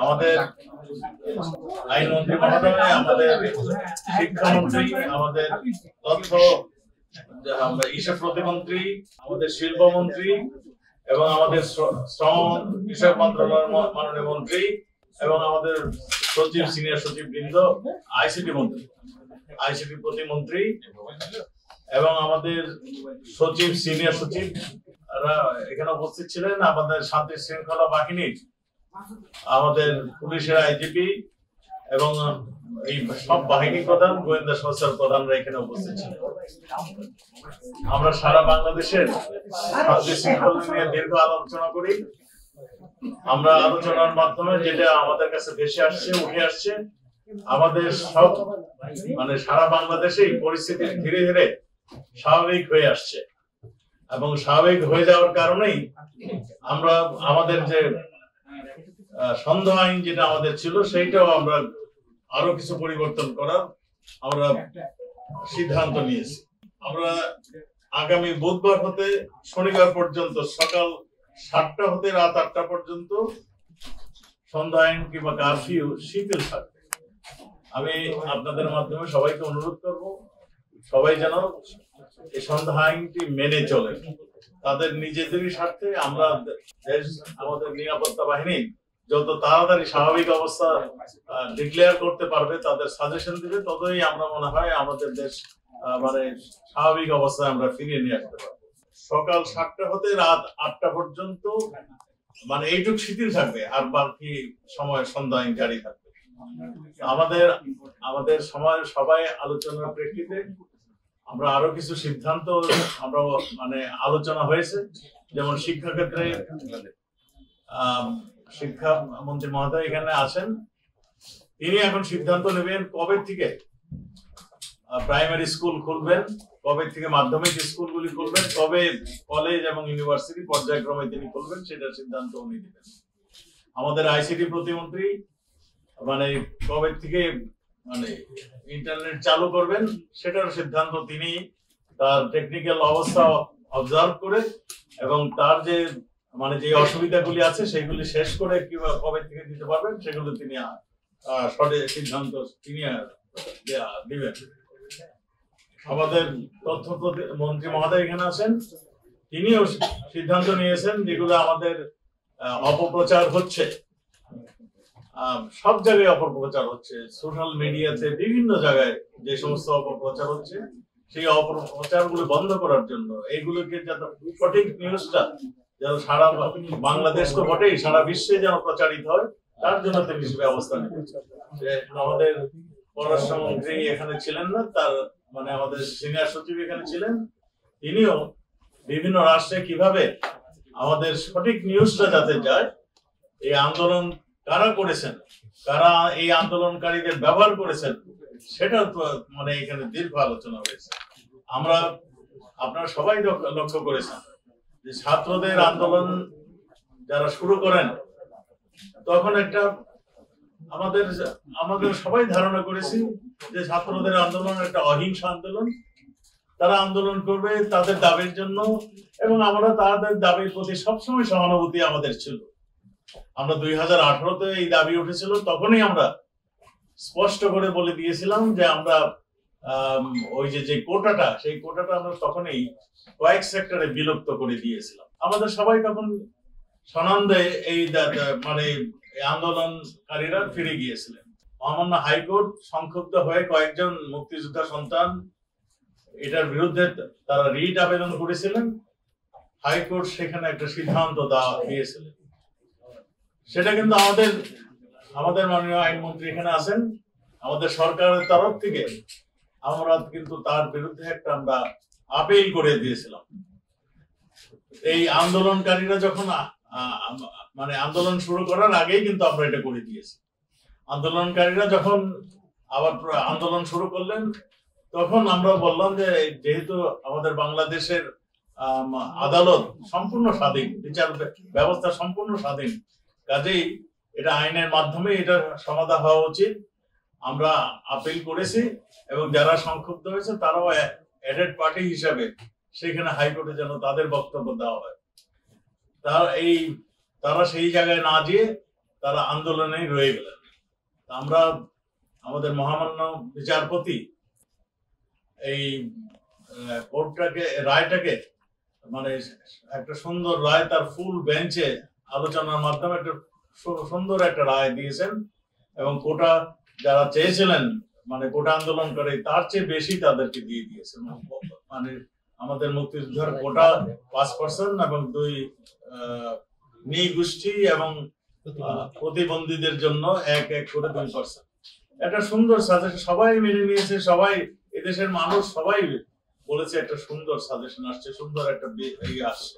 আমাদের আইনমন্ত্রী মহোদয়, আমাদের শিক্ষামন্ত্রী, আমাদের তথ্য হিসাব প্রতিমন্ত্রী, আমাদের শিল্পমন্ত্রী এবং আমাদের শ্রম বিষয়ক মন্ত্রণালয়ের মাননীয় মন্ত্রী এবং আমাদের সচিব, সিনিয়র সচিব বৃন্দ, আইসিটি মন্ত্রী, আইসিটি প্রতিমন্ত্রী এবং আমাদের সচিব, সিনিয়র সচিব এখানে উপস্থিত ছিলেন। আমাদের শান্তি শৃঙ্খলা বাহিনীর, আমাদের পুলিশের আইজিপি এবং এই সব বাহিনী প্রধান, গোয়েন্দা সংস্থার প্রধানরা এখানে উপস্থিত ছিলেন। আমরা সারা বাংলাদেশের শান্তি শৃঙ্খলা নিয়ে দীর্ঘ আলোচনা করি। আমরা আলোচনার মাধ্যমে যেটা আমাদের কাছে ভেসে আসছে, উঠে আসছে, আমাদের সব সারা বাংলাদেশেই পরিস্থিতি ধীরে ধীরে স্বাভাবিক হয়ে আসছে এবং স্বাভাবিক হয়ে যাওয়ার কারণেই আমরা আমাদের যে সন্দেহ আইন যেটা আমাদের ছিল সেইটাও আমরা আরো কিছু পরিবর্তন করার আমরা সিদ্ধান্ত নিয়েছি। আমরা আগামী বুধবার হতে শনিবার পর্যন্ত সকাল 7টা হতে রাত 8টা পর্যন্ত সন্ধ্যা আইন কিংবা কারফিউ শিথিল থাকবে। আমি আপনাদের মাধ্যমে সবাইকে অনুরোধ করব, সবাই যেন এই সন্ধ্যা আইনটি মেনে চলে। তাদের নিজেদেরই স্বার্থে আমরা আমাদের নিরাপত্তা বাহিনী যত তাড়াতাড়ি স্বাভাবিক অবস্থা ডিক্লেয়ার করতে পারবে, তাদের সাজেশন দিবে, ততই আমরা মনে হয় আমাদের দেশ স্বাভাবিক অবস্থায় আমরা ফিরিয়ে নিয়ে আসতে পারবো। সকাল 7টা হতে রাত 8টা পর্যন্ত এইটুক শিথিল থাকবে, আর বাকি সময় সন্ধ্যা আইন জারি থাকবে। আমাদের সময় সবাই আলোচনার প্রেক্ষিতে আমরা আরো কিছু সিদ্ধান্ত আমরা আলোচনা হয়েছে। যেমন শিক্ষা ক্ষেত্রে শিক্ষামন্ত্রী মহোদয় এখানে আছেন, তিনি এখন সিদ্ধান্ত নেবেন কবে থেকে প্রাইমারি স্কুল খুলবেন, কবে থেকে মাধ্যমিক স্কুলগুলি খুলবেন, কবে কলেজ এবং ইউনিভার্সিটি পর্যায়ক্রমে তিনি খুলবেন, সেটার সিদ্ধান্ত উনি নেবেন। আমাদের আইসিটি প্রতিমন্ত্রী কবে থেকে ইন্টারনেট চালু করবেন, সেটার সিদ্ধান্ত তিনি তার টেকনিক্যাল অবস্থা অবজার্ভ করে এবং তার যে যে অসুবিধাগুলি আছে সেগুলি শেষ করে কিংবা কবে থেকে দিতে পারবেন সেগুলো তিনি সঠিক সিদ্ধান্ত তিনি দিবেন। আমাদের তথ্য মন্ত্রী মহোদয় এখানে আছেন, তিনিও সিদ্ধান্ত নিয়েছেন যেগুলো আমাদের অপপ্রচার হচ্ছে, সব জায়গায় অপপ্রচার হচ্ছে, সোশ্যাল মিডিয়াতে বিভিন্ন জায়গায় যে সমস্ত অপপ্রচার হচ্ছে, সেই অপপ্রচার গুলো বন্ধ করার জন্য এইগুলোকে যাতে সঠিক নিউজটা যেন সারা বাংলাদেশ তো বটেই, সারা বিশ্বে যেন প্রচারিত হয়, তার জন্য তিনি ব্যবস্থা নেবেন। আমাদের পররাষ্ট্রমন্ত্রী এখানে ছিলেন না, তার আমাদের সিনিয়র সচিব এখানে ছিলেন, তিনিও বিভিন্ন রাষ্ট্রে কিভাবে আমাদের সঠিক নিউজটা যাতে যায়, এই আন্দোলন কারা করেছেন, কারা এই আন্দোলনকারীদের ব্যবহার করেছেন, সেটা এখানে দীর্ঘ আলোচনা হয়েছে। আপনারা সবাই লক্ষ্য করেছেন যে ছাত্রদের আন্দোলন যারা শুরু করেন, তখন একটা আমাদের সবাই ধারণা করেছি যে ছাত্রদের আন্দোলন একটা অহিংস আন্দোলন, তারা আন্দোলন করবে তাদের দাবির জন্য এবং আমরা তাদের দাবির প্রতি সবসময় সহানুভূতি আমাদের ছিল। আমরা 2018-তে এই দাবি উঠেছিল, তখনই আমরা স্পষ্ট করে বলে দিয়েছিলাম যে আমরা ওই যে কোটাটা, সেই কোটাটা আমরা তখনই কয়েক সেক্টরে বিলুপ্ত করে দিয়েছিলাম। আমাদের সবাই তখন সনন্দে এই আন্দোলনকারীরা ফিরে গিয়েছিলেন। মহামান্য হাইকোর্ট সংক্ষুব্ধ হয়ে কয়েকজন মুক্তিযোদ্ধা সন্তান এটার বিরুদ্ধে তারা রিট আবেদন করেছিলেন। হাইকোর্ট সেখানে একটা সিদ্ধান্ত দিয়েছিলেন। সেটা কিন্তু আমাদের মাননীয় আইনমন্ত্রী এখানে আছেন, আমাদের সরকারের তরফ থেকে আমরা কিন্তু তার বিরুদ্ধে আমরা আপিল করে দিয়েছিলাম। এই আন্দোলনকারীরা যখন আন্দোলন শুরু করার আগেই কিন্তু আমরা এটা করে দিয়েছি। আন্দোলনকারীরা যখন আবার আন্দোলন শুরু করলেন, তখন আমরা বললাম যে যেহেতু আমাদের বাংলাদেশের আদালত সম্পূর্ণ স্বাধীন, বিচার ব্যবস্থা সম্পূর্ণ স্বাধীন, কাজেই এটা আইনের মাধ্যমে এটা সমাধান হওয়া উচিত। আমরা আপিল করেছি এবং যারা সংক্ষুব্ধ হয়েছে তারাও অ্যাডেড পার্টি হিসাবে সেখানে হাইকোর্টে যেন তাদের বক্তব্য দেওয়া হয়। তারা সেই জায়গায় না গিয়ে তারা আন্দোলনেই রয়ে গেলেন। আমরা আমাদের মহামান্য বিচারপতি এই রায়টাকে মানে একটা সুন্দর রায়, তার ফুল বেঞ্চে আলোচনার মাধ্যমে একটা সুন্দর একটা রায় দিয়েছেন এবং কোটা যারা চেয়েছিলেন মানে কোটা আন্দোলন করে তার চেয়ে বেশি তাদেরকে দিয়ে দিয়েছেন। মানে আমাদের মুক্তিযোদ্ধার কোটা 5% এবং 2 নৃগোষ্ঠী এবং প্রতিবন্ধীদের জন্য 1 করে 2%। একটা সুন্দর সাজেশন সবাই মেনে নিয়েছে, সবাই এদেশের মানুষ সবাই বলেছে একটা সুন্দর সাজেশন আসছে, সুন্দর একটা আসছে।